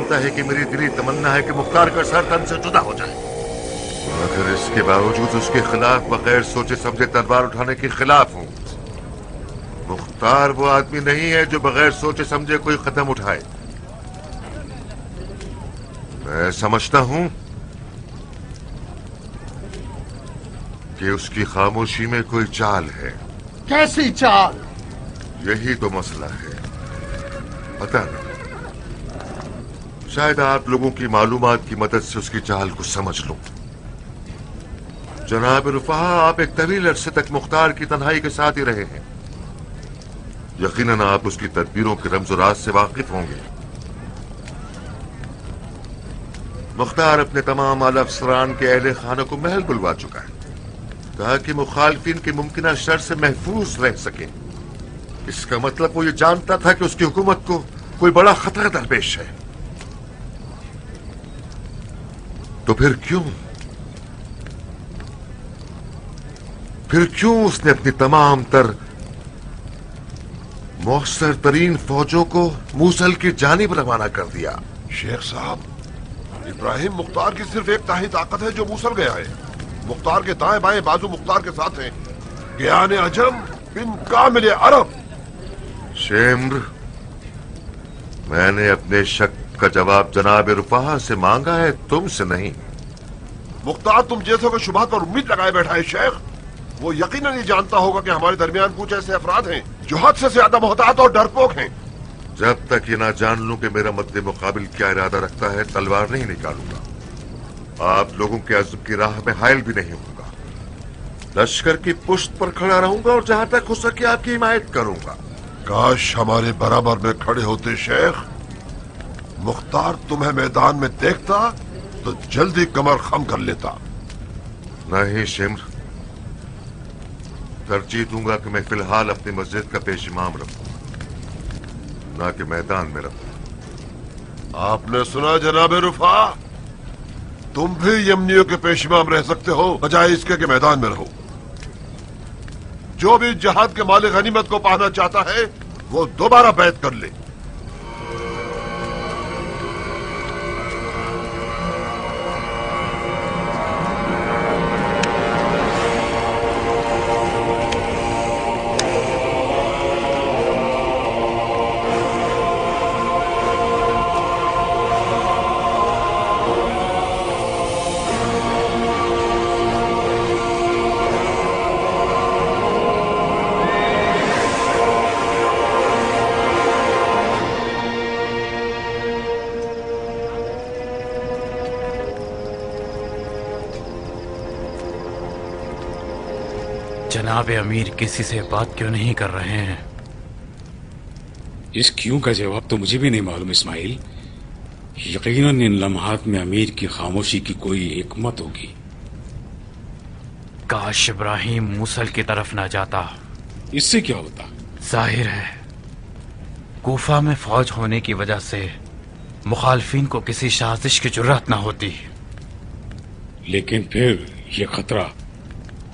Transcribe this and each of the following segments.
जानता है कि मेरी दिली तमन्ना है कि मुख्तार का सर तन से जुदा हो जाए, मगर इसके बावजूद उसके खिलाफ बगैर सोचे समझे तलवार उठाने के खिलाफ हूं। मुख्तार वो आदमी नहीं है जो बगैर सोचे समझे कोई कदम उठाए। मैं समझता हूं कि उसकी खामोशी में कोई चाल है। कैसी चाल? यही तो मसला है। पता नहीं, शायद आप लोगों की मालूमात की मदद से उसकी चाल को समझ लूं। जनाब रुफा, आप एक तवील अरसे तक मुख्तार की तन्हाई के साथ ही रहे हैं। यकीनन आप उसकी तदबीरों के रमज़ो राज से वाकिफ होंगे। मुख्तार अपने तमाम आला अफसरान के अहले खानों को महल बुलवा चुका है ताकि मुखालफिन के मुमकिन शर से महफूज रह सके। इसका मतलब वो ये जानता था कि उसकी हुकूमत को कोई बड़ा खतरा दरपेश है। तो फिर क्यों उसने अपनी तमाम तर मौसर तरीन फौजों को मूसल की जानिब रवाना कर दिया? शेख साहब, इब्राहिम मुख्तार की सिर्फ एक ताही ताकत है जो मूसल गया है। मुख्तार के दाएं बाएं बाजू मुख्तार के साथ हैं। ज्ञान अजम बिन कामिल अरब। शेम्र, मैंने अपने शक का जवाब जनाब रुफा से मांगा है, तुमसे नहीं। मुख्तार तुम जैसों के शुबहात पर उम्मीद लगाए बैठा है शेख। वो यकीनन ये जानता होगा कि हमारे दरमियान कुछ ऐसे अफराद हैं जो हद से ज्यादा मोहतात और डरपोक हैं। जब तक ये ना जान लूं कि मेरा मद्दे मुकाबिल क्या इरादा रखता है, तलवार नहीं निकालूंगा। आप लोगों के अज़्म की राह में हायल भी नहीं होगा। लश्कर की पुश्त पर खड़ा रहूंगा और जहां तक हो सके आपकी हिमायत करूंगा। काश हमारे बराबर में खड़े होते शेख। मुख्तार तुम्हें मैदान में देखता तो जल्दी कमर खम कर लेता। नहीं शिम्र, तरजीह दूंगा कि मैं फिलहाल अपनी मस्जिद का पेश इमाम रखूं, ना कि मैदान में रखूं। आपने सुना जनाब रुफा, तुम भी यमनियों के पेश इमाम रह सकते हो बजाय इसके कि मैदान में रहो। जो भी जहाद के मालिक गनीमत को पाना चाहता है वो दोबारा बैत कर ले। जनाब अमीर किसी से बात क्यों नहीं कर रहे हैं? इस क्यों का जवाब तो मुझे भी नहीं मालूम इस्माइल। यकीनन इन लम्हात में अमीर की खामोशी की कोई हिकमत होगी। काश इब्राहिम मूसल की तरफ ना जाता। इससे क्या होता? जाहिर है कूफा में फौज होने की वजह से मुखालफिन को किसी साजिश की जुर्रत ना होती। लेकिन फिर यह खतरा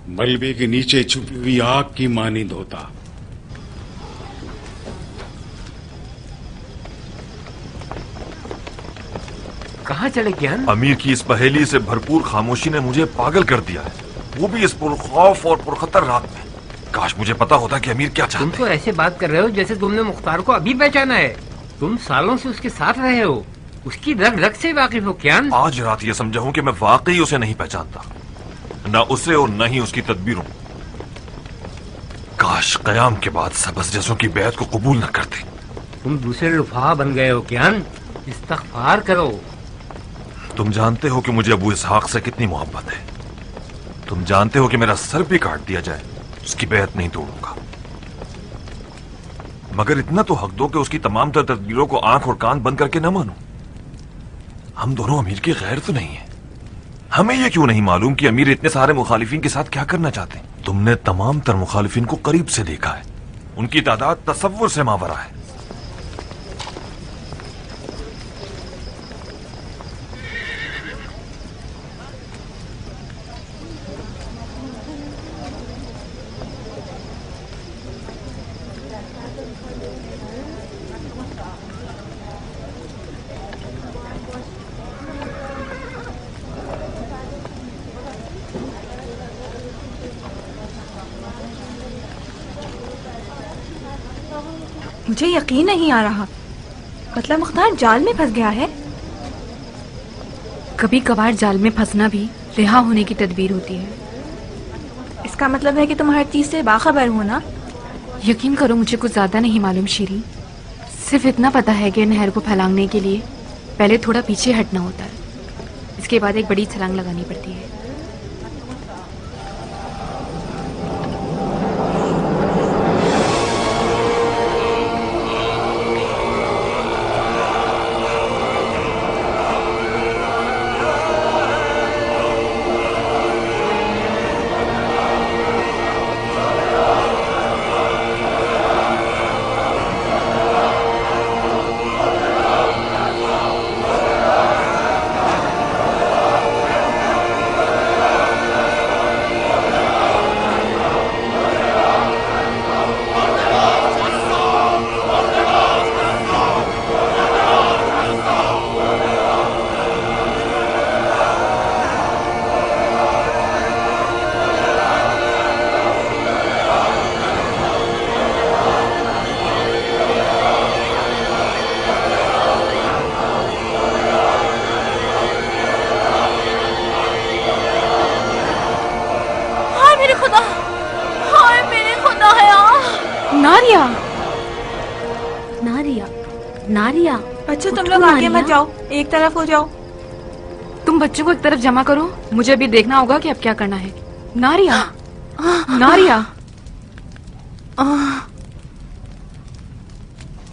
मलबे के नीचे छुपी हुई आग की मानिंद होता। कहाँ चले ज्ञान? अमीर की इस पहेली से भरपूर खामोशी ने मुझे पागल कर दिया है, वो भी इस पुरखौफ और पुरखतर रात में। काश मुझे पता होता कि अमीर क्या चाहते हैं। तुम तो ऐसे बात कर रहे हो जैसे तुमने मुख्तार को अभी पहचाना है। तुम सालों से उसके साथ रहे हो, उसकी रग रग से वाकिफ हो क्या? आज रात ये समझा हूं कि मैं वाकई उसे नहीं पहचानता, न उसे और न ही उसकी तदबीरों। काश कयाम के बाद सबस जैसों की बैत को कबूल न करते। तुम दूसरे रुफा बन गए हो क्या? इस्तग़फ़ार करो। तुम जानते हो कि मुझे अबू इसहाक से कितनी मोहब्बत है। तुम जानते हो कि मेरा सर भी काट दिया जाए उसकी बैत नहीं तोड़ूंगा, मगर इतना तो हक दो कि उसकी तमाम तर तदबीरों को आंख और कान बंद करके न मानूं। हम दोनों अमीर के गैर तो नहीं है। हमें यह क्यों नहीं मालूम कि अमीर इतने सारे मुखालिफिन के साथ क्या करना चाहते हैं? तुमने तमाम तर मुखालिफिन को करीब से देखा है, उनकी तादाद तसव्वुर से मावरा है। मुझे यकीन नहीं आ रहा। मतलब मुख्तार जाल में फंस गया है। कभी कभार जाल में फंसना भी रिहा होने की तदबीर होती है। इसका मतलब है कि तुम हर चीज से बाखबर हो ना? यकीन करो मुझे कुछ ज्यादा नहीं मालूम शीरी। सिर्फ इतना पता है कि नहर को फैलाने के लिए पहले थोड़ा पीछे हटना होता है, इसके बाद एक बड़ी छलांग लगानी पड़ती है। नारिया, नारिया, नारिया। अच्छा तुम लोग आगे मत जाओ, एक तरफ हो जाओ। तुम बच्चों को एक तरफ जमा करो, मुझे अभी देखना होगा कि अब क्या करना है। नारिया, नारिया।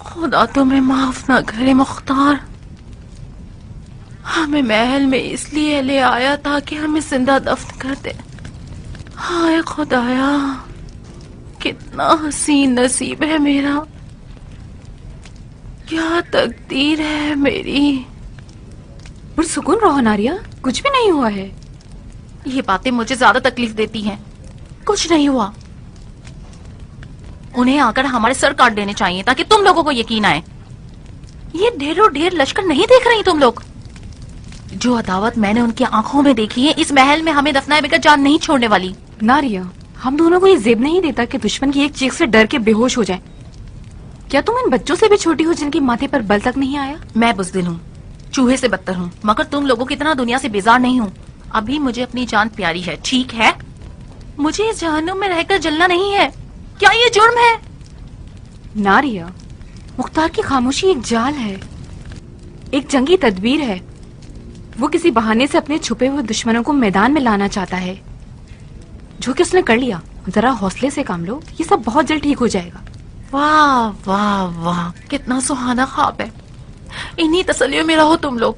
खुदा तुम्हें माफ ना करे मुख्तार। हमें महल में इसलिए ले आया था कि हमें जिंदा दफन कर दे। हाय खुदाया, कितना हसीन नसीब है मेरा, क्या तकदीर है मेरी। पुरसुकून रहो नारिया, कुछ भी नहीं हुआ है। ये बातें मुझे ज्यादा तकलीफ देती हैं। कुछ नहीं हुआ। उन्हें आकर हमारे सर काट देने चाहिए ताकि तुम लोगों को यकीन आए। ये ढेरों ढेर लश्कर नहीं देख रही तुम लोग? जो अदावत मैंने उनकी आंखों में देखी है, इस महल में हमें दफनाए बगैर जान नहीं छोड़ने वाली। नारिया, हम दोनों को ये जेब नहीं देता कि दुश्मन की एक चीख से डर के बेहोश हो जाए। क्या तुम इन बच्चों से भी छोटी हो जिनके माथे पर बल तक नहीं आया? मैं बुज़दिल हूँ, चूहे से बदतर हूँ, मगर तुम लोगों की तरह दुनिया से बेजार नहीं हूँ। अभी मुझे अपनी जान प्यारी है, ठीक है? मुझे इस जहन्नुम में रहकर जलना नहीं है। क्या ये जुर्म है? नारिया, मुख्तार की खामोशी एक जाल है, एक जंगी तदबीर है। वो किसी बहाने से अपने छुपे हुए दुश्मनों को मैदान में लाना चाहता है, जो कि उसने कर लिया। जरा हौसले से काम लो, ये सब बहुत जल्द ठीक हो जाएगा। वाह वाह वाह, कितना सुहाना ख्वाब है। इन्हीं तसल्लियों में रहो तुम लोग।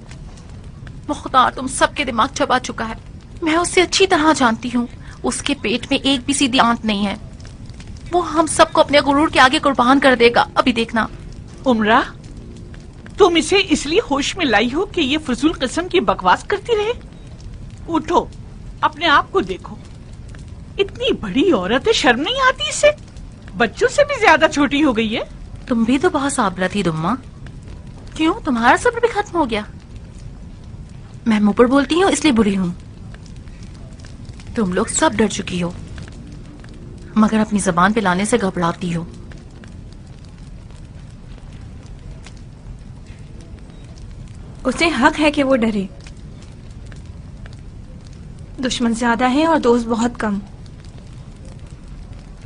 मुख्तार तुम सबके दिमाग चबा चुका है। मैं उससे अच्छी तरह जानती हूँ। उसके पेट में एक भी सीधी आंत नहीं है। वो हम सबको अपने गुरूर के आगे कुर्बान कर देगा, अभी देखना। उमरा, तुम इसे इसलिए होश में लाई हो कि ये फजूल किस्म की बकवास करती रहे? उठो, अपने आप को देखो। इतनी बड़ी औरत है, शर्म नहीं आती इसे? बच्चों से भी ज्यादा छोटी हो गई है। तुम भी तो बहुत साबरा थी दुम्मा। क्यों, तुम्हारा सब्र भी खत्म हो गया? मैं मुंह पर बोलती हूँ इसलिए बुरी हूँ। तुम लोग सब डर चुकी हो, मगर अपनी जबान पे लाने से घबराती हो। उसे हक है कि वो डरे। दुश्मन ज्यादा हैं और दोस्त बहुत कम।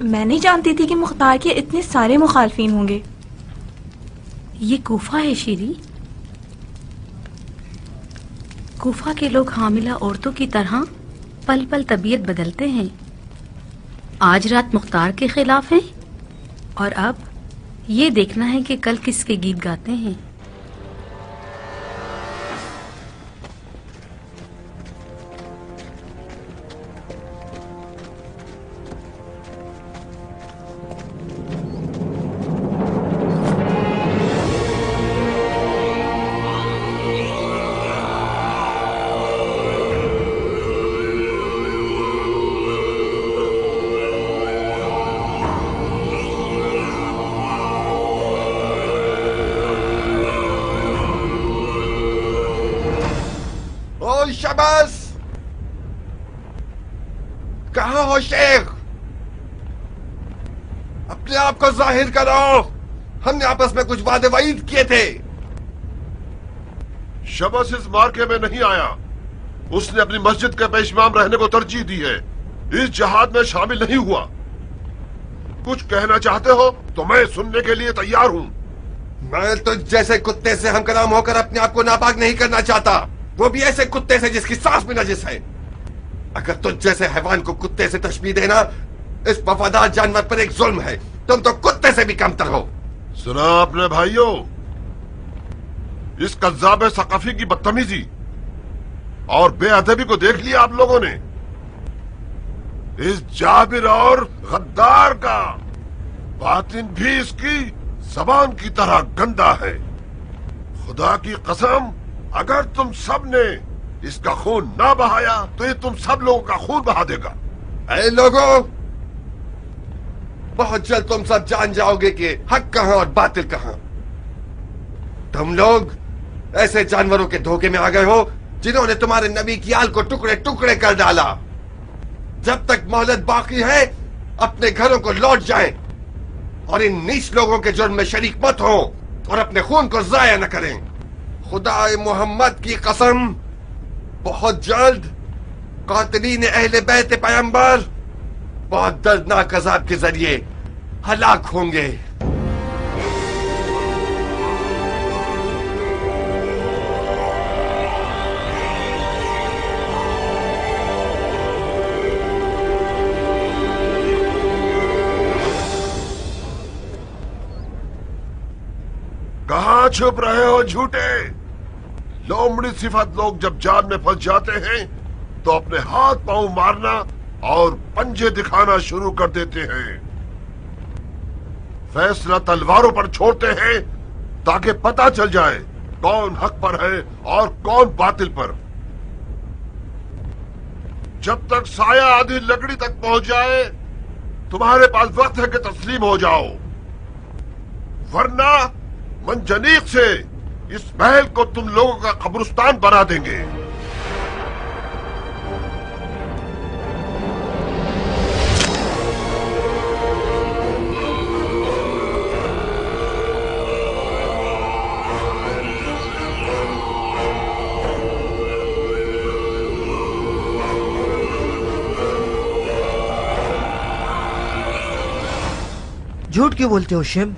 मैं नहीं जानती थी कि मुख्तार के इतने सारे मुखालफिन होंगे। ये कूफा है शीरी। कूफा के लोग हामिला औरतों की तरह पल पल तबीयत बदलते हैं। आज रात मुख्तार के खिलाफ हैं और अब ये देखना है कि कल किसके गीत गाते हैं। शबास, कहाँ हो शेख? अपने आप को जाहिर करो। हमने आपस में कुछ वादे वाईद किए थे। शबस इस मार्के में नहीं आया। उसने अपनी मस्जिद के पेशमाम रहने को तरजीह दी है। इस जहाद में शामिल नहीं हुआ। कुछ कहना चाहते हो तो मैं सुनने के लिए तैयार हूँ। मैं तो जैसे कुत्ते से हमकलाम होकर अपने आप को नापाक नहीं करना चाहता, वो भी ऐसे कुत्ते से जिसकी सांस में नजिस है। अगर तुझ जैसे हैवान को कुत्ते से तशबीह देना इस वफादार जानवर पर एक जुल्म है। तुम तो कुत्ते से भी कमतर हो। सुना आपने भाइयों, इस कज्जाब सकाफी की बदतमीजी और बेअदबी को देख लिया आप लोगों ने। इस जाबिर और गद्दार का बातिन भी इसकी जबान की तरह गंदा है। खुदा की कसम, अगर तुम सब ने इसका खून ना बहाया तो ये तुम सब लोगों का खून बहा देगा। ऐ लोगों, बहुत जल्द तुम सब जान जाओगे कि हक कहां और बातिल कहां। तुम लोग ऐसे जानवरों के धोखे में आ गए हो जिन्होंने तुम्हारे नबी की आल को टुकड़े टुकड़े कर डाला। जब तक मोहलत बाकी है अपने घरों को लौट जाएं और इन नीच लोगों के जुर्म में शरीक मत हो और अपने खून को जाया न करें। खुदा मोहम्मद की कसम, बहुत जल्द कातिलीन अहले बैत पैगंबर बहुत दर्दनाक अजाब के जरिए हलाक होंगे। कहां छुप रहे हो झूठे? लोमड़ी सिफत लोग जब जान में फंस जाते हैं तो अपने हाथ पांव मारना और पंजे दिखाना शुरू कर देते हैं। फैसला तलवारों पर छोड़ते हैं ताकि पता चल जाए कौन हक पर है और कौन बातिल पर। जब तक साया आधी लकड़ी तक पहुंच जाए तुम्हारे पास वक्त है कि तस्लीम हो जाओ, वरना मंजनीक से इस महल को तुम लोगों का कब्रिस्तान बना देंगे। झूठ क्यों बोलते हो शिम?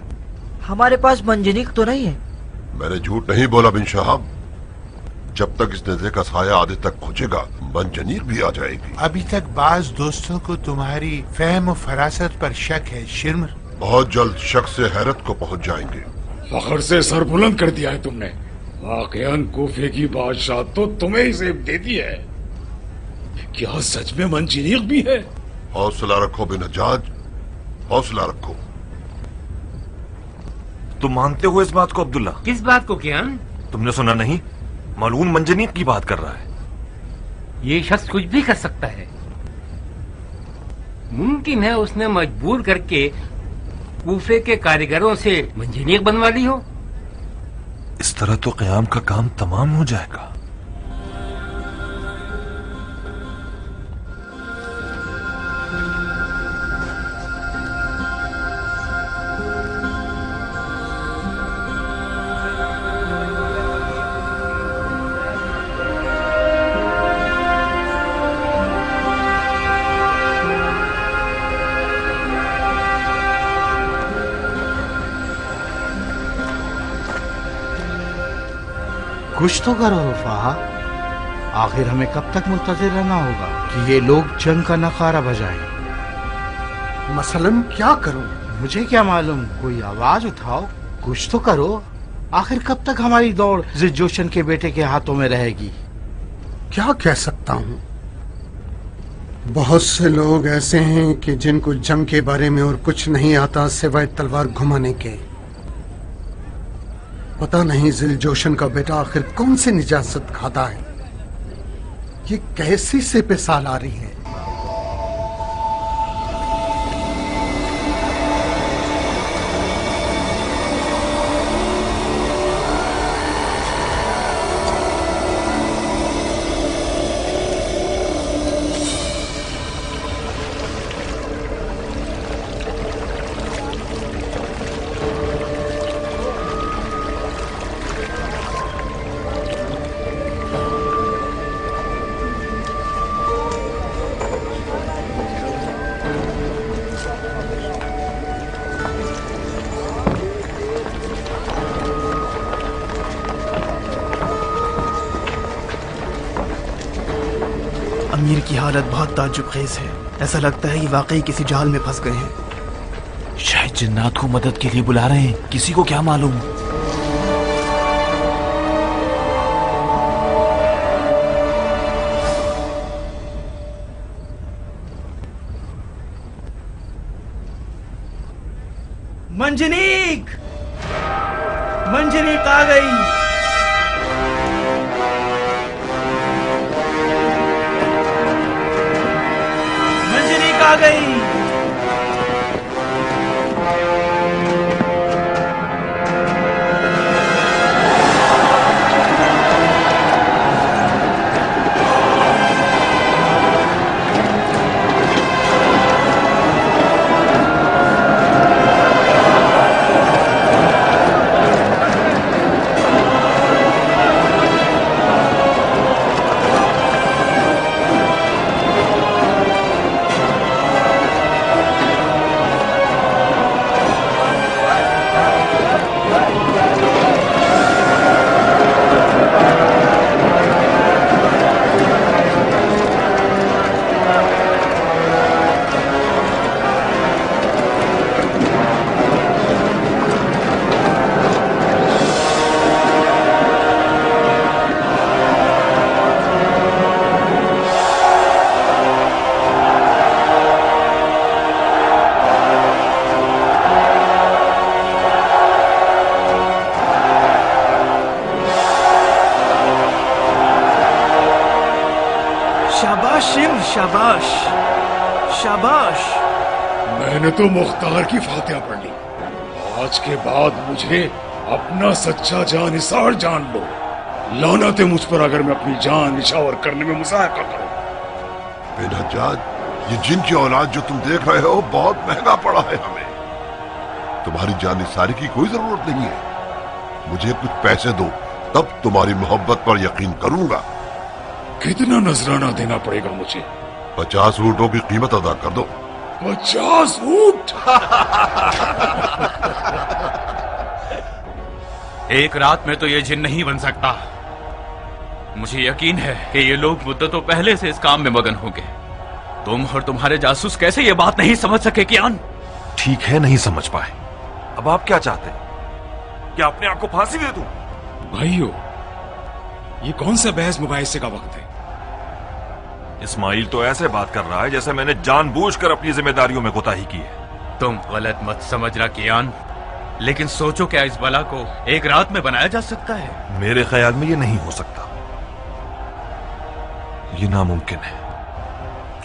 हमारे पास मंजनीक तो नहीं है। मैंने झूठ नहीं बोला बिन शहाब। जब तक इस नजर का साया आधे तक पहुंचेगा मंजनीक भी आ जाएगी। अभी तक बाज दोस्तों को तुम्हारी फहम और फरासत पर शक है शिर्म। बहुत जल्द शक से हैरत को पहुंच जाएंगे। फखर से सर बुलंद कर दिया है तुमने। वाकयान कूफे की बादशाह तो तुम्हें ही जेब दे दी है। क्या सच में मंजनीक भी है? हौसला रखो बिन हज्जाज, हौसला रखो। तुम मानते हो इस बात को अब्दुल्ला? किस बात को कियान? तुमने सुना नहीं? मलून मंजनीक की बात कर रहा है। ये शख्स कुछ भी कर सकता है। मुमकिन है उसने मजबूर करके कूफे के कारीगरों से मंजनीक बनवा ली हो। इस तरह तो क़याम का काम तमाम हो जाएगा। कुछ तो करो रुफा। आखिर हमें कब तक मुंतजिर रहना होगा कि ये लोग जंग का नखारा बजाएं? मसलन क्या करूं? मुझे क्या मालूम, कोई आवाज उठाओ, कुछ तो करो। आखिर कब तक हमारी दौड़ जिद जोशन के बेटे के हाथों में रहेगी? क्या कह सकता हूं? बहुत से लोग ऐसे हैं कि जिनको जंग के बारे में और कुछ नहीं आता सिवाय तलवार घुमाने के। पता नहीं जिल जोशन का बेटा आखिर कौन सी निजात खाता है। ये कैसी से पे साल आ रही है। अमीर की हालत बहुत ताज्जुबखेज है। ऐसा लगता है कि वाकई किसी जाल में फंस गए हैं। शायद जिन्नात को मदद के लिए बुला रहे हैं, किसी को क्या मालूम। मंजनीक, मंजनीक आ गई। मंजनीक आ गई। शाबाश शिव, शाबाश शाबाश। मैंने तो मुख्तार की फातिहा पढ़ ली। आज के बाद मुझे अपना सच्चा जानिसार जान लो। लानत है मुझ पर अगर मैं अपनी जान निछावर करने में मुजाहरा करूं। बेनजाद, ये जिन की औलाद जो तुम देख रहे हो बहुत महंगा पड़ा है हमें। तुम्हारी जान निसारी की कोई जरूरत नहीं है। मुझे कुछ पैसे दो, तब तुम्हारी मोहब्बत पर यकीन करूंगा। कितना नजराना देना पड़ेगा मुझे? 50 ऊँटों की कीमत अदा कर दो। 50 ऊँट? एक रात में तो ये जिन नहीं बन सकता। मुझे यकीन है कि ये लोग मुद्दतों पहले से इस काम में मगन होंगे। तुम और तुम्हारे जासूस कैसे ये बात नहीं समझ सके कियान? ठीक है, नहीं समझ पाए। अब आप क्या चाहते हैं? क्या अपने आप को फांसी दे दूं? भाइयों, ये कौन सा बहस मुबाहिसे का वक्त है? इस्माइल तो ऐसे बात कर रहा है जैसे मैंने जानबूझकर अपनी जिम्मेदारियों में कोताही की है। तुम गलत मत समझना कियान, लेकिन सोचो क्या इस बला को एक रात में बनाया जा सकता है? मेरे ख्याल में ये नहीं हो सकता। ये नामुमकिन है।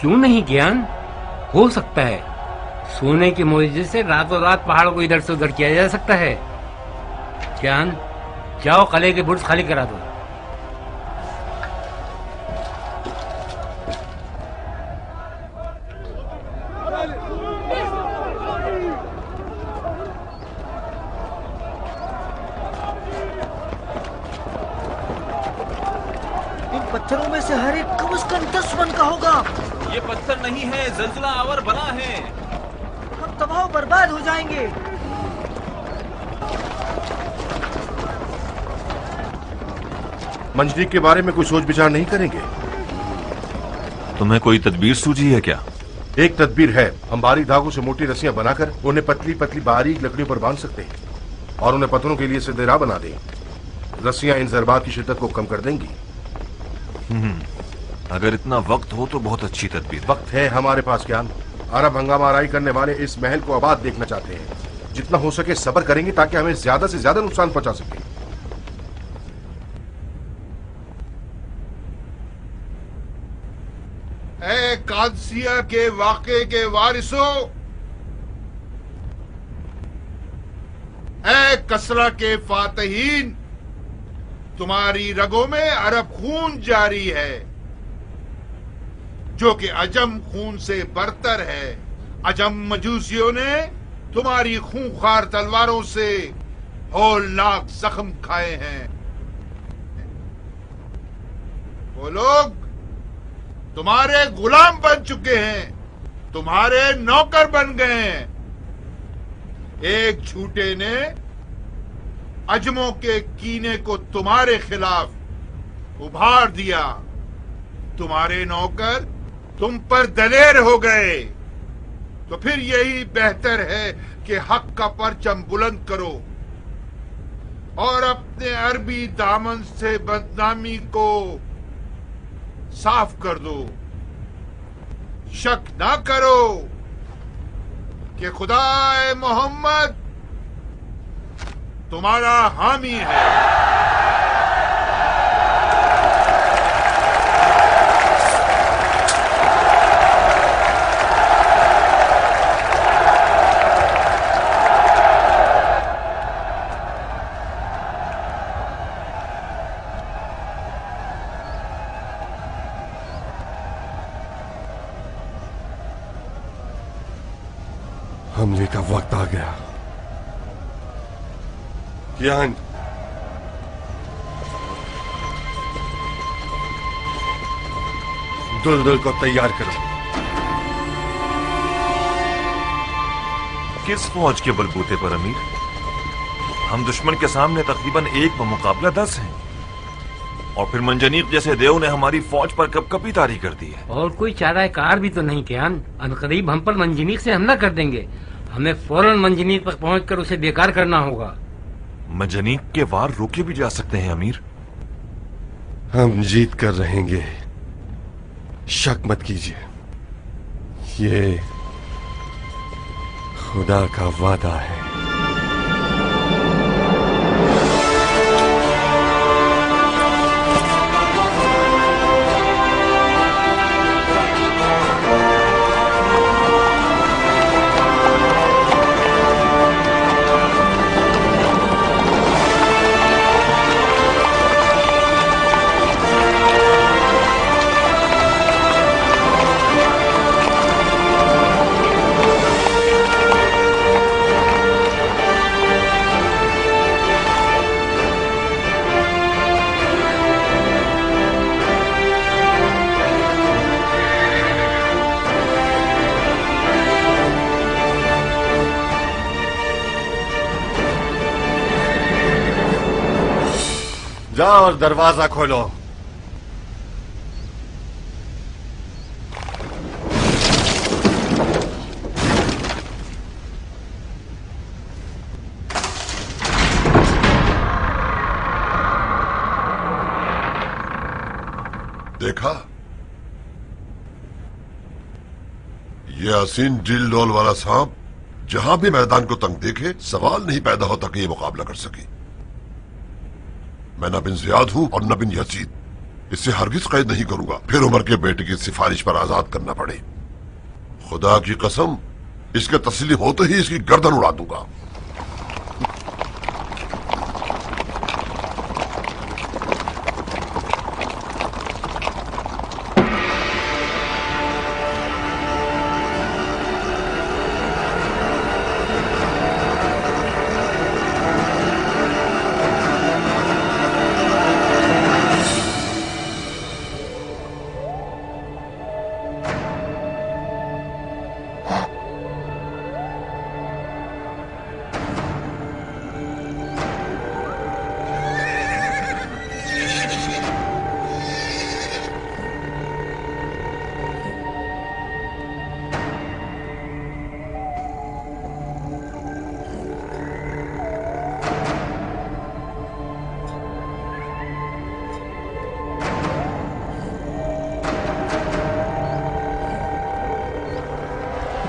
क्यों नहीं ज्ञान? हो सकता है। सोने के मुआवजे से रातों रात पहाड़ों को इधर से उधर किया जा सकता है। ज्ञान, जाओ कले के बुर्ज खाली करा दो। पत्थरों में से हर एक कम से कम 10 मन का होगा। ये पत्थर नहीं है, जलजला आवर बला है। हम तबाह बर्बाद हो जाएंगे। मंजनीक के बारे में कोई सोच विचार नहीं करेंगे? तुम्हें कोई तदबीर सूझी है क्या? एक तदबीर है। हम बारीक धागों से मोटी रस्सियां बनाकर उन्हें पतली पतली बारीक लकड़ियों पर बांध सकते हैं और उन्हें पत्थरों के लिए सीधे राह बना दें। रस्सियां इन जरबात की शिद्दत को कम कर देंगी। अगर इतना वक्त हो तो बहुत अच्छी तदबीर। वक्त है हमारे पास ज्ञान। अरब हंगामा आराई करने वाले इस महल को आबाद देखना चाहते हैं। जितना हो सके सब्र करेंगे ताकि हमें ज्यादा से ज्यादा नुकसान पहुंचा सके। ए कादसिया के वाक़े के वारिसों, ए कसरा के फातहीन, तुम्हारी रगों में अरब खून जारी है जो कि अजम खून से बरतर है। अजम मजूसियों ने तुम्हारी खूंखार तलवारों से होलनाक जख्म खाए हैं। वो लोग तुम्हारे गुलाम बन चुके हैं, तुम्हारे नौकर बन गए हैं। एक झूठे ने अजमों के कीने को तुम्हारे खिलाफ उभार दिया तुम्हारे नौकर तुम पर दलेर हो गए, तो फिर यही बेहतर है कि हक का परचम बुलंद करो और अपने अरबी दामन से बदनामी को साफ कर दो। शक ना करो कि खुदाए मोहम्मद तुम्हारा हामी है। हमले का वक्त आ गया। ज्ञान, दुलदुल को तैयार करो। किस फौज के बलबूते पर अमीर? हम दुश्मन के सामने तकरीबन 1 बमुकाबला 10 हैं, और फिर मंजनीक जैसे देव ने हमारी फौज पर कपकपी तारी कर दी है। और कोई चारा कार भी तो नहीं कियान। अनकरीब हम पर मंजनीक से हमला कर देंगे। हमें फौरन मंजनीक तक पहुंचकर उसे बेकार करना होगा। मंजनीक के वार रोके भी जा सकते हैं अमीर। हम जीत कर रहेंगे, शक मत कीजिए। ये खुदा का वादा है। जाओ और दरवाजा खोलो। देखा, ये हसीन ड्रिल डोल वाला सांप जहां भी मैदान को तंग देखे सवाल नहीं पैदा होता कि ये मुकाबला कर सके। मैं न बिन जियाद हूं और न बिन यजीद। इससे हरगिज कैद नहीं करूंगा, फिर उमर के बेटे की सिफारिश पर आजाद करना पड़े। खुदा की कसम, इसके तस्लीम होते ही इसकी गर्दन उड़ा दूंगा।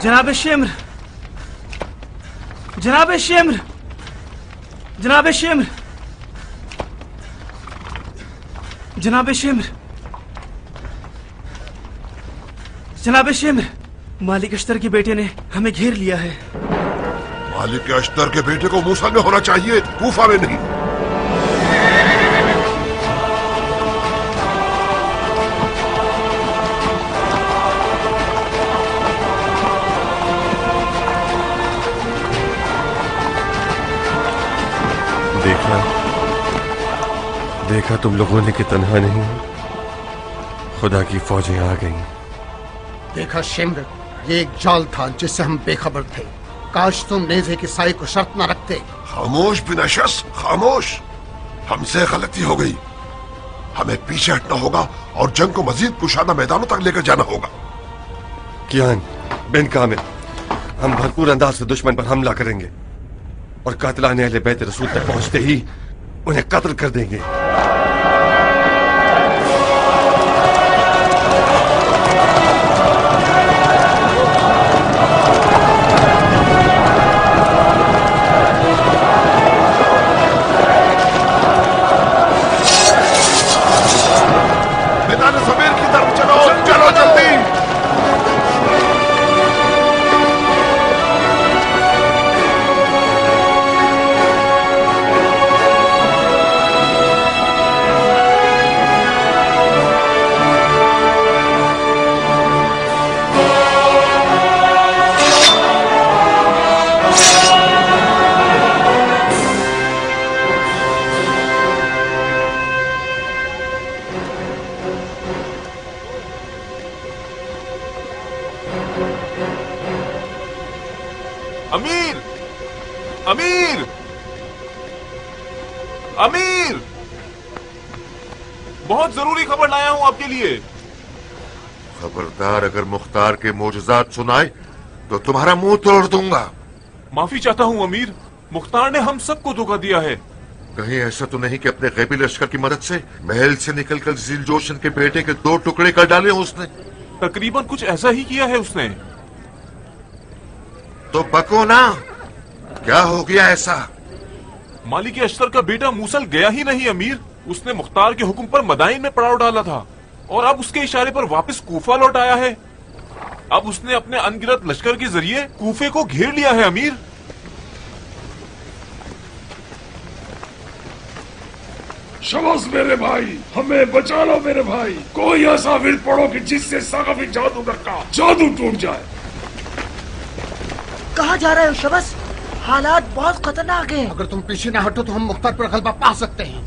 जनाब शेम्र, जनाब शेम्र, जनाब शेम्र, जनाब शेम्र, जनाब शेम्र, मालिक अश्तर के बेटे ने हमें घेर लिया है। मालिक अश्तर के बेटे को मूसा में होना चाहिए, कूफा में नहीं। देखा तुम लोगों ने कि तन्हा नहीं, खुदा की फौजें आ गईं। देखा शिम्र, ये एक जाल था जिससे हम बेखबर थे। काश तुम नेज़े की साई को शर्त न रखते। खामोश बिन अशस, खामोश। हमसे गलती हो गई। हमें पीछे हटना होगा और जंग को मजीद कुशादा मैदानों तक लेकर जाना होगा। कियान बिन कामिल, हम भरपूर अंदाज से दुश्मन पर हमला करेंगे और कातिलाने अहले बैत रसूल तक पहुंचते ही उन्हें कत्ल कर देंगे। मैदान ज़मीर की तरफ चलो, चलो जल्दी। अमीर, अमीर, अमीर, बहुत जरूरी खबर लाया हूं आपके लिए। खबरदार, अगर मुख्तार के मोजज़ात सुनाए तो तुम्हारा मुंह तोड़ दूंगा। माफी चाहता हूं अमीर, मुख्तार ने हम सबको धोखा दिया है। कहीं ऐसा तो नहीं कि अपने गैबी लश्कर की मदद से महल से निकलकर जिल जोशन के बेटे के 2 टुकड़े कर डाले उसने? तकरीबन कुछ ऐसा ही किया है उसने। तो बको ना, क्या हो गया ऐसा? मालिक अश्तर का बेटा मूसल गया ही नहीं अमीर। उसने मुख्तार के हुक्म पर मदाइन में पड़ाव डाला था और अब उसके इशारे पर वापस कूफा लौट आया है। अब उसने अपने अनगिनत लश्कर के जरिए कूफे को घेर लिया है अमीर। शबाश मेरे भाई, हमें बचा लो मेरे भाई। कोई ऐसा विल पड़ो कि जिससे सकाफी जादूगर का जादू टूट जाए। कहाँ जा रहे हो शबस? हालात बहुत खतरनाक हैं। अगर तुम पीछे न हटो तो हम मुख्तार पर गलबा पा सकते हैं।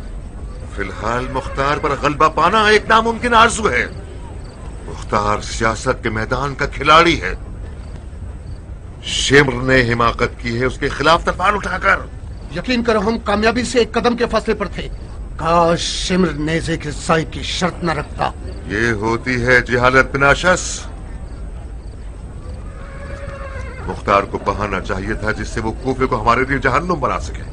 फिलहाल मुख्तार पर गलबा पाना एक नामुमकिन आरज़ू है। मुख्तार सियासत के मैदान का खिलाड़ी है। शिम्र ने हिमाकत की है उसके खिलाफ तलवार उठाकर। यकीन करो, हम कामयाबी से एक कदम के फासले पर थे। काश शिम्र नेज़े के साई की शर्त न रखता। ये होती है जिहालत बिनाशस। मुख्तार को बहाना चाहिए था जिससे वो कूफे को हमारे लिए जहन्नुम बना सके।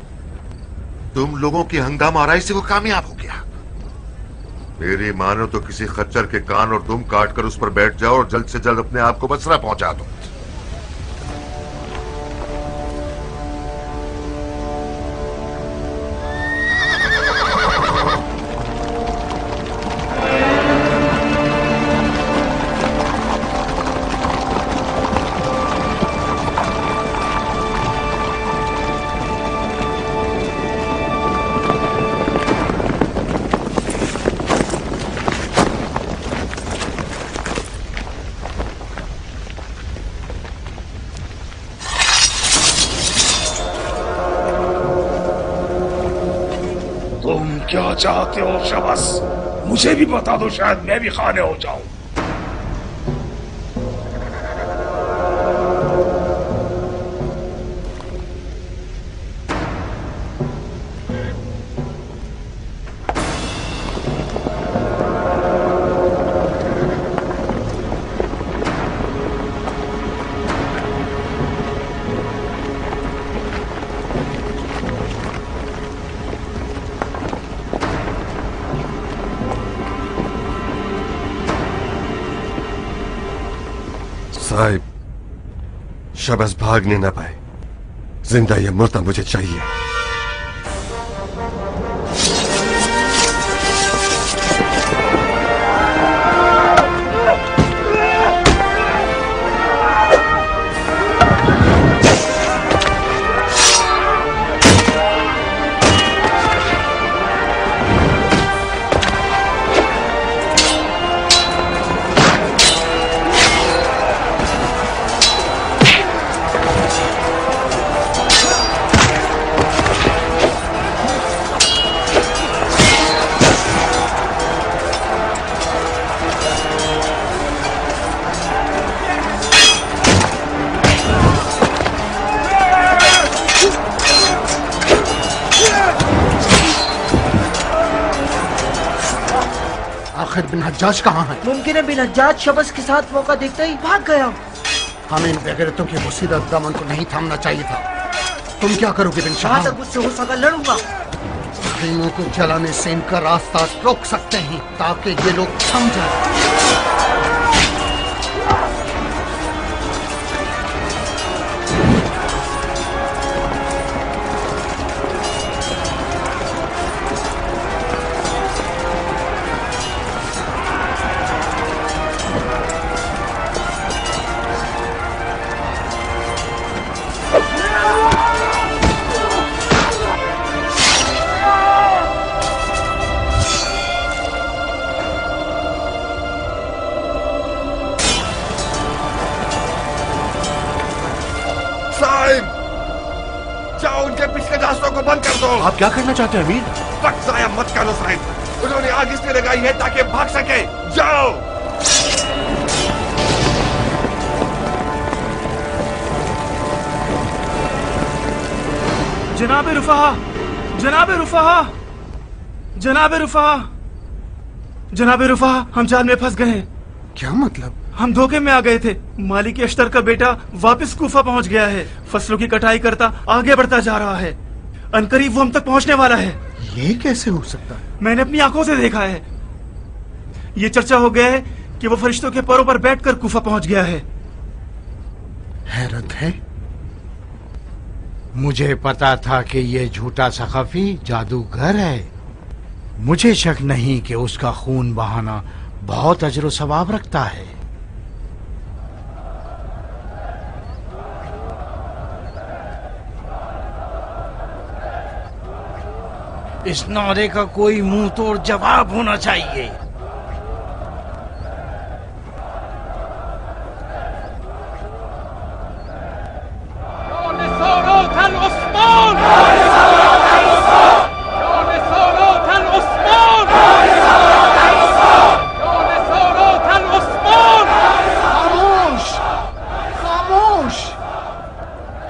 तुम लोगों की हंगामा आराई से वो कामयाब हो गया। मेरी मानो तो किसी खच्चर के कान और दुम काट कर उस पर बैठ जाओ और जल्द से जल्द अपने आप को बसरा पहुंचा दो। क्या चाहते हो शबस? मुझे भी बता दो, शायद मैं भी खाने हो जाऊं। साहिब, शबस भागने न पाए। जिंदा या मुर्दा मुझे चाहिए। आखिर बिन हज्जाज कहाँ है? मुमकिन है बिन हज्जाज शबस के साथ मौका देखते ही भाग गया। हमें इन बेगैरतों की मुसीबत दामन को नहीं थामना चाहिए था। तुम क्या करोगे बिन जहाँ शाह? तक मुझसे हो सका लड़ूंगा। खैमों को जलाने से इनका रास्ता रोक सकते हैं ताकि ये लोग थम जाएं। जाओ उनके पिछले रास्तों को बंद कर दो। आप क्या करना चाहते हैं अमीर? वक्त जाया मत करो साहिब, उन्होंने आग इसलिए लगाई है ताकि भाग सके। जाओ। जनाब रुफाहा, जनाब रुफाहा, जनाब रुफाहा, जनाब रुफाहा, हम जाल में फंस गए हैं। क्या मतलब? हम धोखे में आ गए थे। मालिक अश्तर का बेटा वापस कूफा पहुंच गया है। फसलों की कटाई करता आगे बढ़ता जा रहा है। अनकरीब वो हम तक पहुंचने वाला है। ये कैसे हो सकता है? मैंने अपनी आंखों से देखा है। ये चर्चा हो गया है कि वो फरिश्तों के पैरों पर बैठकर कूफा पहुंच गया है। हैरत है। मुझे पता था कि ये झूठा सखाफी जादूगर है। मुझे शक नहीं कि उसका खून बहाना बहुत अजर सवाब रखता है। इस नारे का कोई मुंह तोड़ जवाब होना चाहिए। खामोश, खामोश।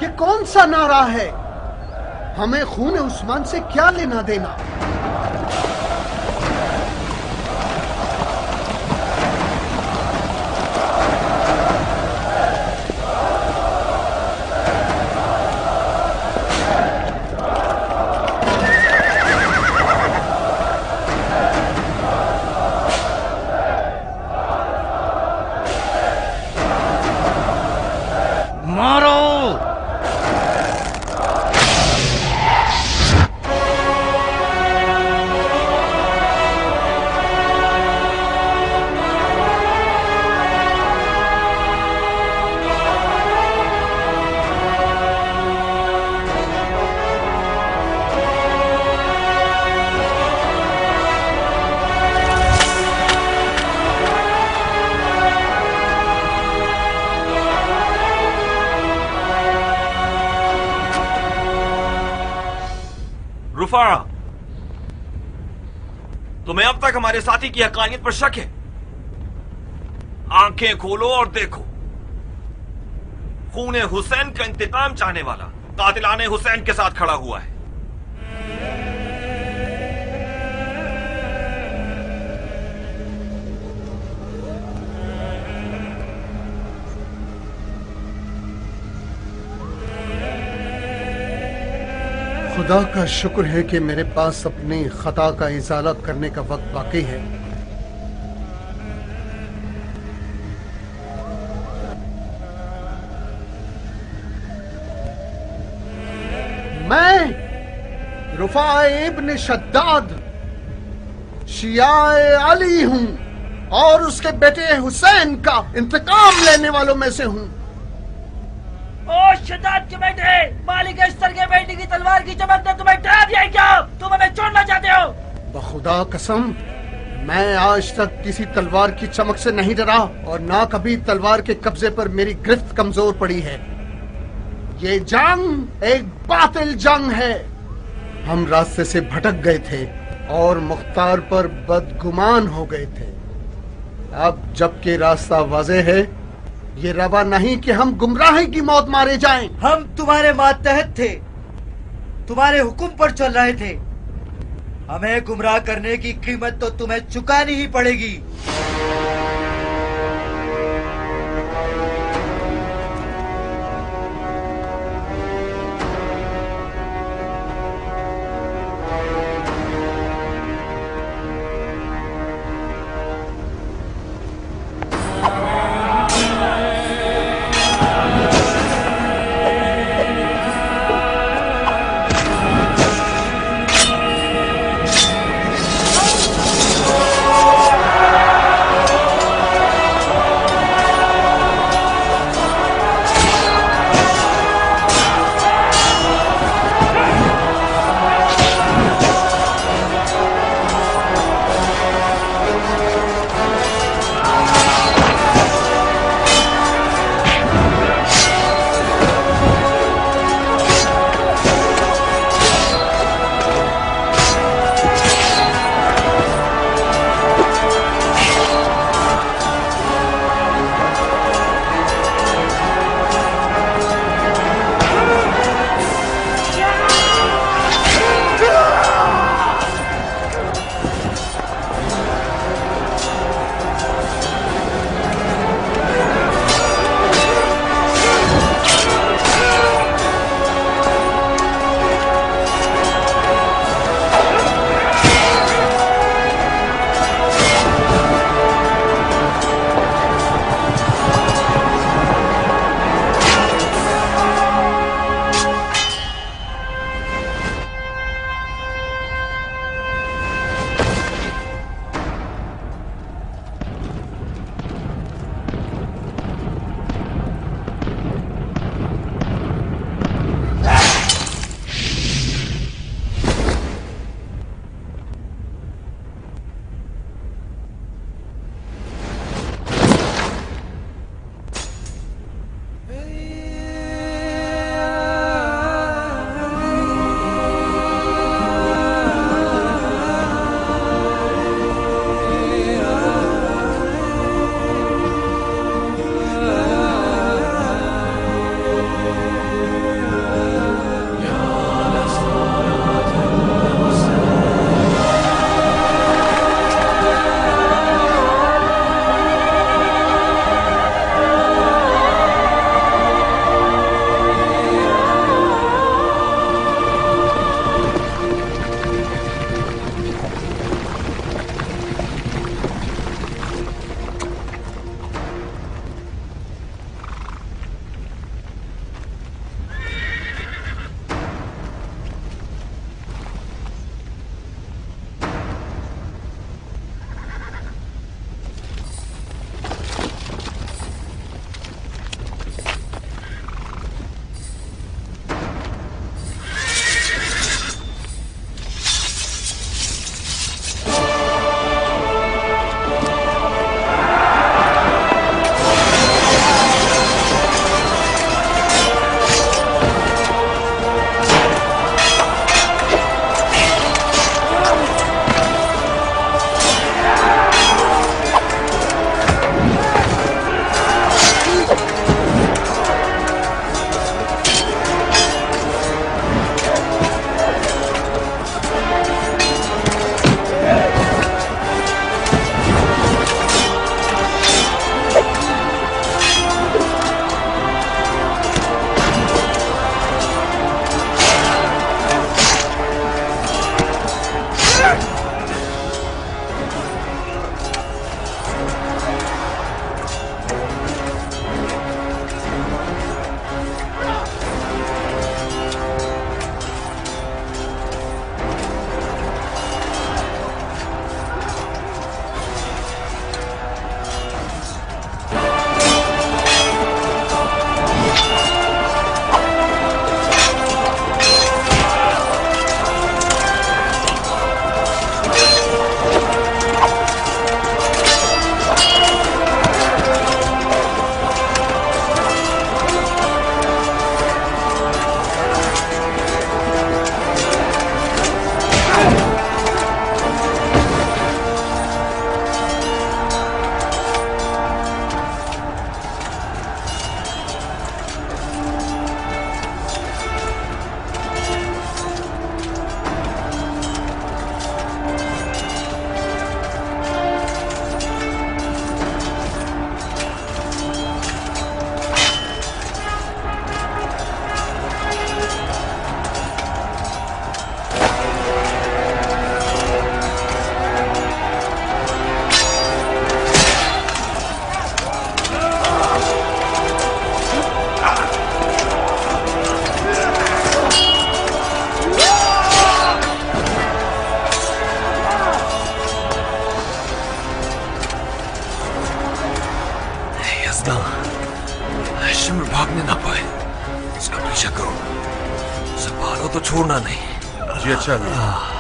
ये कौन सा नारा है? हमें खून उस्मान से क्या लेना देना? मारो। रुफा, तुम्हें अब तक हमारे साथी की हकानियत पर शक है? आंखें खोलो और देखो, खूने हुसैन का इंतकाम चाहने वाला कातिलाने हुसैन के साथ खड़ा हुआ है। खुदा का शुक्र है कि मेरे पास अपनी खता का इजाला करने का वक्त बाकी है। मैं रुफाए इब्न शद्दाद शियाए अली हूं और उसके बेटे हुसैन का इंतकाम लेने वालों में से हूं। ओ शद्दाद के बेटे, मालिक अस्तर के बेटे की तलवार की चमक ने तुम्हें डरा दिया क्या? तुम हमें छोड़ना चाहते हो? बखुदा कसम, मैं आज तक किसी तलवार की चमक से नहीं डरा और ना कभी तलवार के कब्जे पर मेरी गिरफ्त कमजोर पड़ी है। ये जंग एक बातिल जंग है। हम रास्ते से भटक गए थे और मुख्तार पर बदगुमान हो गए थे। अब जबकि रास्ता वाज़ेह है, ये रवा नहीं कि हम गुमराही की मौत मारे जाएं। हम तुम्हारे मातहत थे, तुम्हारे हुक्म पर चल रहे थे। हमें गुमराह करने की कीमत तो तुम्हें चुकानी ही पड़ेगी। असला शिमर भागने ना पाए, इसका पीछा करो, संभालो तो छोड़ना नहीं। जी अच्छा अमीर।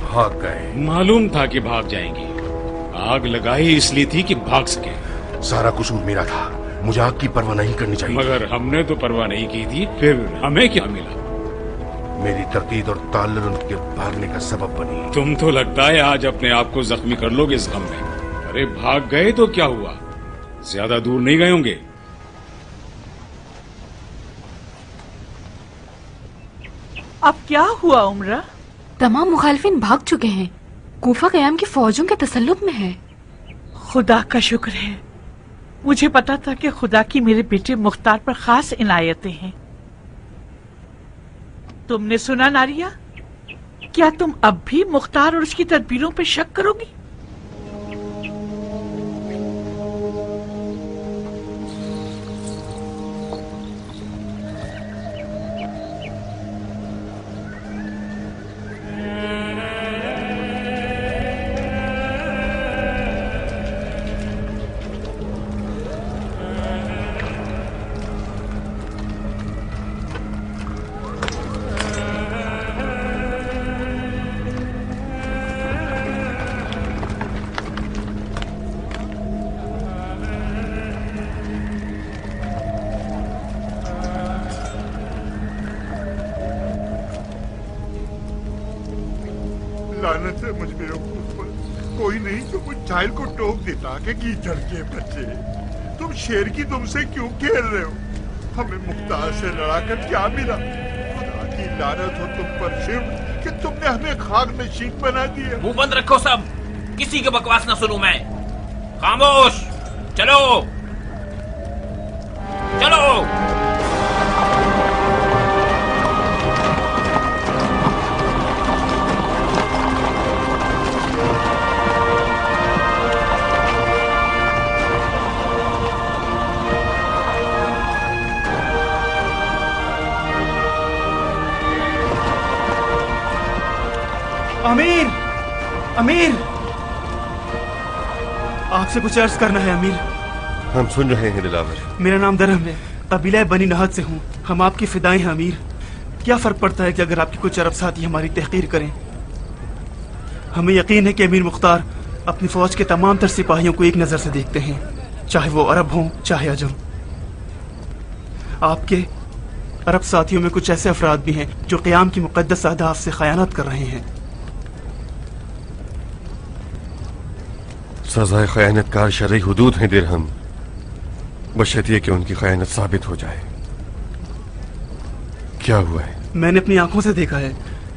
भाग गए। मालूम था कि भाग जाएंगे। आग लगाई इसलिए थी कि भाग सके। सारा कसूर मेरा था, मुझे आग की परवाह नहीं करनी चाहिए। मगर हमने तो परवाह नहीं की थी, फिर हमें क्या मिला? मेरी तरकीद और ताल्लुल उनके भागने का सबब बनी। तुम तो लगता है आज अपने आप को जख्मी कर लोगे इस गम में। अरे भाग गए तो क्या हुआ, ज्यादा दूर नहीं गए होंगे। अब क्या हुआ उमरा? तमाम मुखालिफिन भाग चुके हैं। कूफा क़याम की फौजों के तसल्लुत में है। खुदा का शुक्र है, मुझे पता था कि खुदा की मेरे बेटे मुख्तार पर खास इनायतें हैं। तुमने सुना नारिया? क्या तुम अब भी मुख्तार और उसकी तदबीरों पर शक करोगी? लानत है मुझ बेवकूफ पर, कोई नहीं जो मुझ जाहिल को टोक देता कि कीचड़ के बच्चे, तुम शेर की दुम से क्यों खेल रहे हो? हमें मुख्तार से लड़ाकर क्या मिला? खुदा की लानत हो तुम पर शिव कि तुमने हमें खाक नशीन बना दिया। मुंह बंद रखो सब, किसी की बकवास ना सुनूं मैं। खामोश, चलो चलो। अमीर, अमीर, आपसे कुछ अर्ज करना है अमीर। हम सुन रहे हैं दिलावर। मेरा नाम दरहम है, कबीला बनी नहद से हूँ। हम आपकी फिदाएं हैं अमीर। क्या फर्क पड़ता है कि अगर आपके कुछ अरब साथी हमारी तहकीर करें? हमें यकीन है कि अमीर मुख्तार अपनी फौज के तमाम तर सिपाहियों को एक नजर से देखते हैं, चाहे वो अरब हों चाहे अजम। आपके अरब साथियों में कुछ ऐसे अफराद भी हैं जो क़याम की मुक़द्दस अहदाफ से खयानत कर रहे हैं। सजाए खयानतकार शरई हुदूद हैं दिरहम, बशर्त ये कि उनकी खयानत साबित हो जाए। क्या हुआ है? मैंने अपनी आंखों से देखा है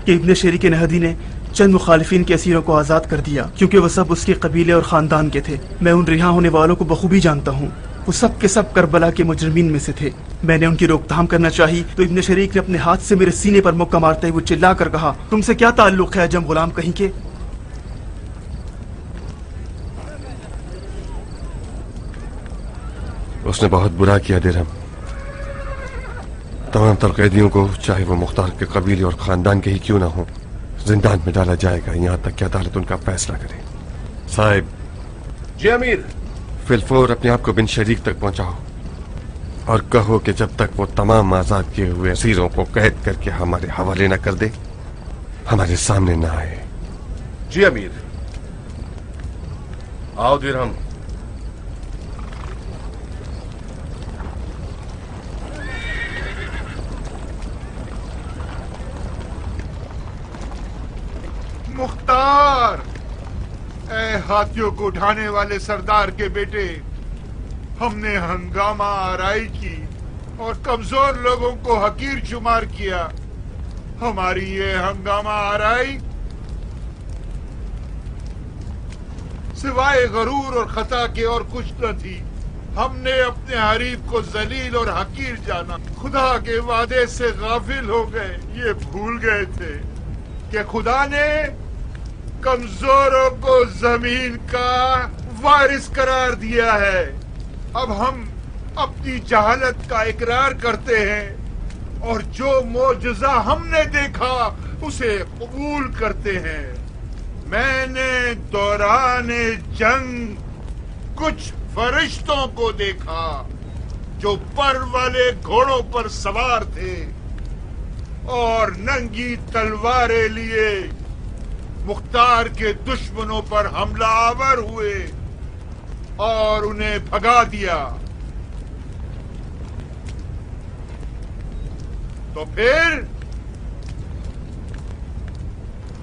कि इब्न शरीक नहदी ने चंद मुखालिफिन के असीरों को आजाद कर दिया, क्योंकि वह सब उसके कबीले और खानदान के थे। मैं उन रिहा होने वालों को बखूबी जानता हूँ। वो सब के सब करबला के मुजरिमीन में से थे। मैंने उनकी रोकथाम करना चाही तो इब्न शरीक ने अपने हाथ से मेरे सीने पर मुक्का मारते हुए चिल्ला कर कहा, तुमसे क्या ताल्लुक है अजम गुलाम कहीं के? उसने बहुत बुरा किया दिरहम। तमाम तर कैदियों को, चाहे वो मुख्तार के कबीले और खानदान के ही क्यों ना हो, जिंदान में डाला जाएगा, यहाँ तक कि अदालत उनका फैसला करे। साहिब। जी अमीर। फिलफोर अपने आप को बिन शरीक तक पहुंचाओ और कहो कि जब तक वो तमाम आजाद किए हुए असीरों को कैद करके हमारे हवाले न कर दे, हमारे सामने न आए। जी अमीर। आओ दिरहम। मुख्तार, ए हाथियों को उठाने वाले सरदार के बेटे, हमने हंगामा आराई की और कमजोर लोगों को हकीर शुमार किया। हमारी ये हंगामा आराई सिवाय गरूर और खता के और कुछ न थी। हमने अपने हरीफ को जलील और हकीर जाना, खुदा के वादे से गाफिल हो गए। ये भूल गए थे कि खुदा ने कमजोरों को जमीन का वारिस करार दिया है। अब हम अपनी जहालत का इकरार करते हैं और जो मोजज़ा हमने देखा उसे कबूल करते हैं। मैंने दौरान जंग कुछ फरिश्तों को देखा जो पर वाले घोड़ों पर सवार थे और नंगी तलवारें लिए मुख्तार के दुश्मनों पर हमला आवर हुए और उन्हें भगा दिया। तो फिर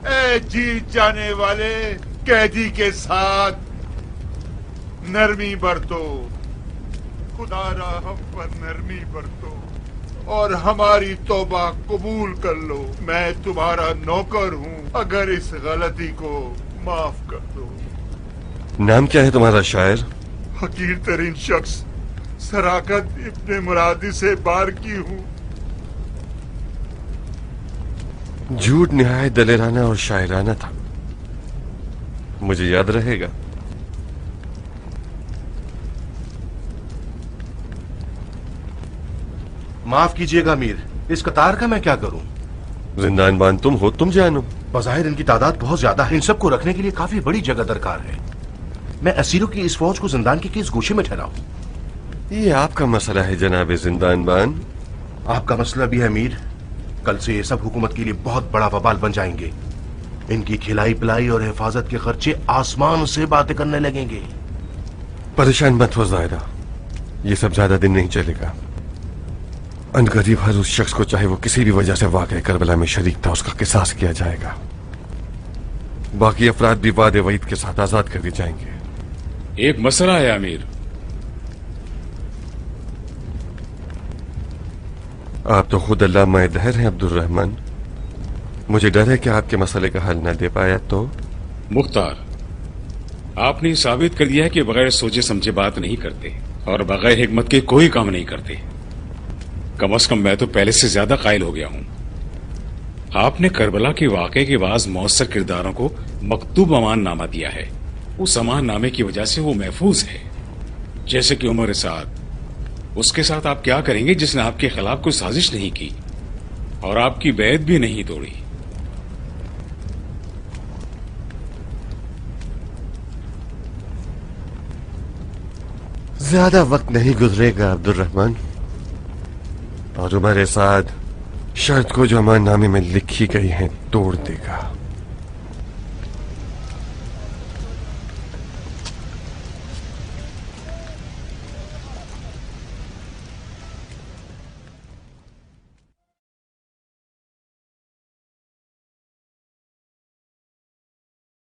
ए जीत जाने वाले कैदी के साथ नरमी बरतो, खुदारा हम पर नरमी बरतो और हमारी तौबा कबूल कर लो। मैं तुम्हारा नौकर हूँ, अगर इस गलती को माफ कर दो। नाम क्या है तुम्हारा शायर? हकीर तरीन शख्स सराकत इब्ने मुरादी से बार की हूँ। झूठ निहायत दलेराना और शायराना था, मुझे याद रहेगा। माफ कीजिएगा अमीर, इस कतार का मैं क्या करूं? जिंदानबान तुम हो, तुम जानो। बज़ाहिर इनकी तादाद बहुत ज्यादा है, इन सबको रखने के लिए काफी बड़ी जगह दरकार है। मैं असीरों की इस फौज को जिंदान के किस गोशे में ठहराऊं? ये आपका मसला है जनाब जिंदानबान। आपका मसला भी है अमीर। कल से ये सब हुकूमत के लिए बहुत बड़ा वबाल बन जाएंगे। इनकी खिलाई पिलाई और हिफाजत के खर्चे आसमान से बातें करने लगेंगे। परेशान मत हो ज़ाहिरा, ये सब ज्यादा दिन नहीं चलेगा। अनकरीब हर उस शख्स को, चाहे वो किसी भी वजह से वाक़या करबला में शरीक था, उसका किसास किया जाएगा। बाकी अफराद भी वादे वईद के साथ आजाद कर दिए जाएंगे। एक मसला है अमीर। आप तो खुद अल्लाह मायदहर हैं अब्दुल रहमान। मुझे डर है कि आपके मसले का हल न दे पाया तो। मुख्तार, आपने साबित कर दिया है कि बगैर सोचे समझे बात नहीं करते और बगैर हिकमत के कोई काम नहीं करते। कम से कम मैं तो पहले से ज्यादा कायल हो गया हूँ। आपने करबला के वाक़े के बाद मौसर किरदारों को मकतूब अमान नामा दिया है। उस अमान नामे की वजह से वो महफूज है। जैसे कि उमर साद, उसके साथ आप क्या करेंगे जिसने आपके खिलाफ कोई साजिश नहीं की और आपकी बैत भी नहीं तोड़ी? ज्यादा वक्त नहीं गुजरेगा अब्दुल रहमान, और तुम्हारे साथ शर्त को जो अमाननामे में लिखी गई है तोड़ देगा।